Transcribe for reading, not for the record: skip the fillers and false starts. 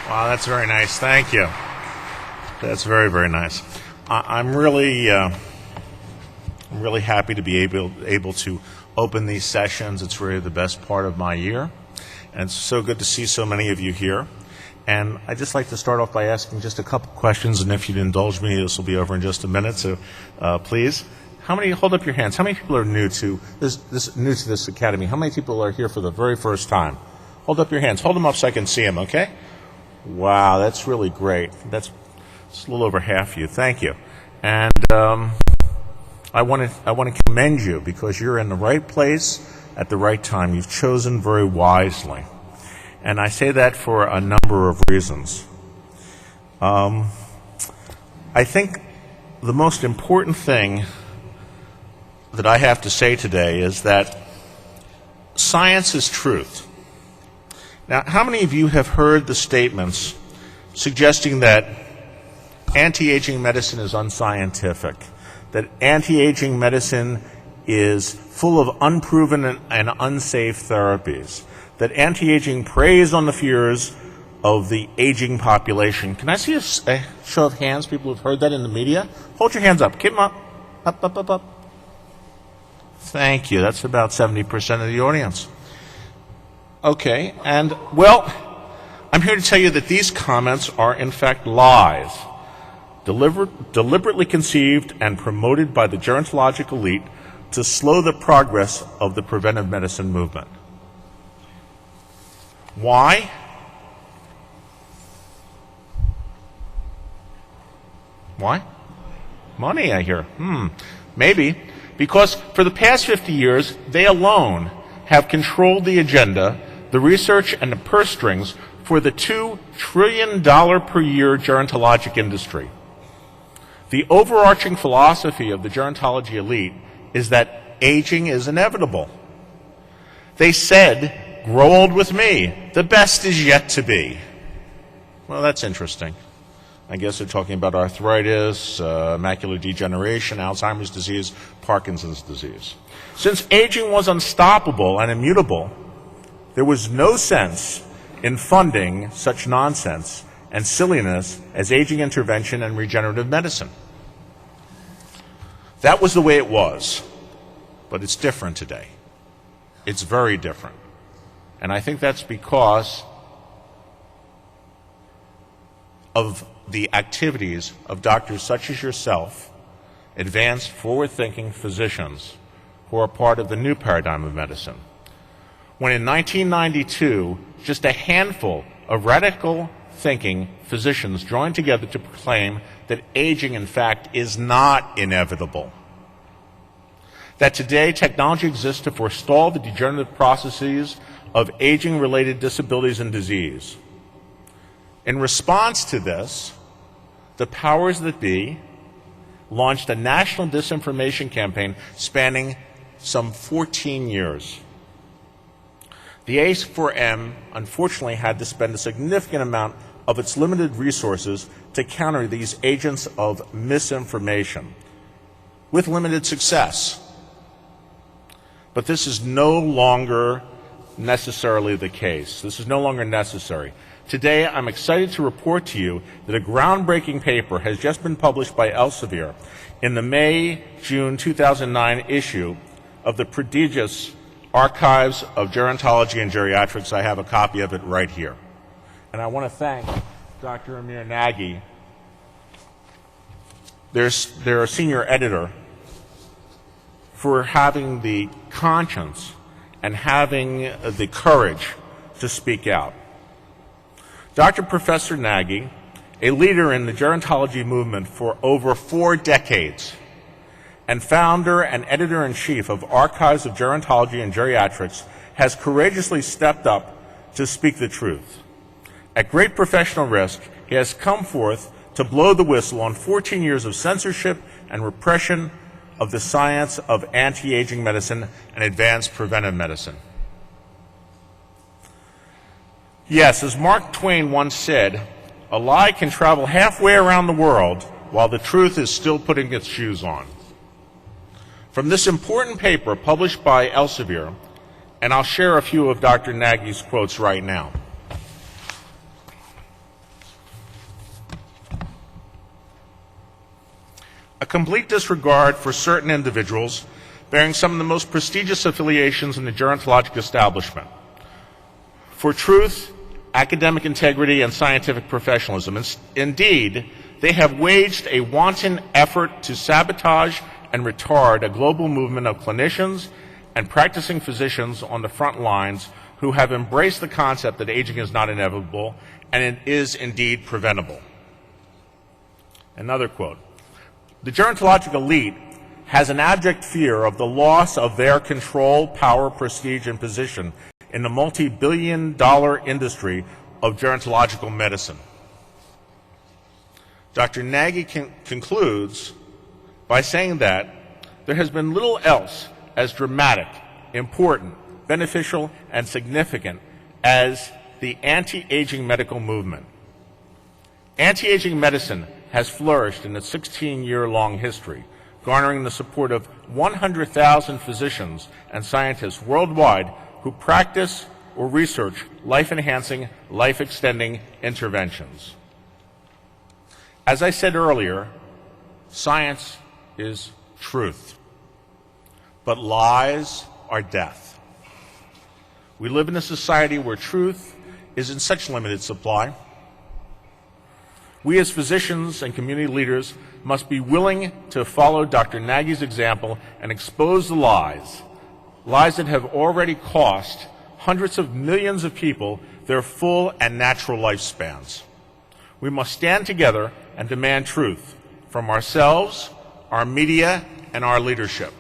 Wow, that's very nice. Thank you. That's very, very nice. I'm really happy to be able to open these sessions. It's really the best part of my year, and it's so good to see so many of you here. And I'd just like to start off by asking just a couple questions, and if you'd indulge me, this will be over in just a minute, so please. Hold up your hands. How many people are new to this academy? How many people are here for the very first time? Hold up your hands. Hold them up so I can see them, okay? Wow, that's really great. That's a little over half you. Thank you. And I want to commend you because you're in the right place at the right time. You've chosen very wisely. And I say that for a number of reasons. I think the most important thing that I have to say today is that science is truth. Now, how many of you have heard the statements suggesting that anti-aging medicine is unscientific, that anti-aging medicine is full of unproven and unsafe therapies, that anti-aging preys on the fears of the aging population? Can I see a show of hands, people who've heard that in the media? Hold your hands up. Keep them up. Up, up, up, up. Thank you. That's about 70% of the audience. Okay, and, well, I'm here to tell you that these comments are, in fact, lies, deliberately conceived and promoted by the gerontologic elite to slow the progress of the preventive medicine movement. Why? Why? Money, I hear. Maybe. Because for the past 50 years, they alone have controlled the agenda, the research, and the purse strings for the $2 trillion per year gerontologic industry. The overarching philosophy of the gerontology elite is that aging is inevitable. They said, "Grow old with me. The best is yet to be." Well, that's interesting. I guess they're talking about arthritis, macular degeneration, Alzheimer's disease, Parkinson's disease. Since aging was unstoppable and immutable, there was no sense in funding such nonsense and silliness as aging intervention and regenerative medicine. That was the way it was, but it's different today. It's very different. And I think that's because of the activities of doctors such as yourself, advanced, forward-thinking physicians who are part of the new paradigm of medicine. When in 1992, just a handful of radical thinking physicians joined together to proclaim that aging, in fact, is not inevitable. That today technology exists to forestall the degenerative processes of aging-related disabilities and disease. In response to this, the powers that be launched a national disinformation campaign spanning some 14 years. The A4M, unfortunately, had to spend a significant amount of its limited resources to counter these agents of misinformation, with limited success. But this is no longer necessarily the case. This is no longer necessary. Today, I'm excited to report to you that a groundbreaking paper has just been published by Elsevier in the May-June 2009 issue of the prestigious Archives of Gerontology and Geriatrics. I have a copy of it right here. And I want to thank Dr. Amir Nagy, their senior editor, for having the conscience and having the courage to speak out. Dr. Professor Nagy, a leader in the gerontology movement for over 4 decades, and founder and editor-in-chief of Archives of Gerontology and Geriatrics, has courageously stepped up to speak the truth. At great professional risk, he has come forth to blow the whistle on 14 years of censorship and repression of the science of anti-aging medicine and advanced preventive medicine. Yes, as Mark Twain once said, a lie can travel halfway around the world while the truth is still putting its shoes on. From this important paper published by Elsevier, and I'll share a few of Dr. Nagy's quotes right now. a complete disregard for certain individuals bearing some of the most prestigious affiliations in the gerontologic establishment, for truth, academic integrity, and scientific professionalism. Indeed, they have waged a wanton effort to sabotage and retard a global movement of clinicians and practicing physicians on the front lines who have embraced the concept that aging is not inevitable and it is indeed preventable. Another quote, "The gerontologic elite has an abject fear of the loss of their control, power, prestige, and position in the multi-billion-dollar industry of gerontological medicine." Dr. Nagy concludes by saying that there has been little else as dramatic, important, beneficial, and significant as the anti-aging medical movement. Anti-aging medicine has flourished in its 16-year-long history, garnering the support of 100,000 physicians and scientists worldwide who practice or research life-enhancing, life-extending interventions. As I said earlier, science is truth, but lies are death. We live in a society where truth is in such limited supply. We as physicians and community leaders must be willing to follow Dr. Nagy's example and expose the lies that have already cost hundreds of millions of people their full and natural lifespans. We must stand together and demand truth from ourselves, our media, and our leadership.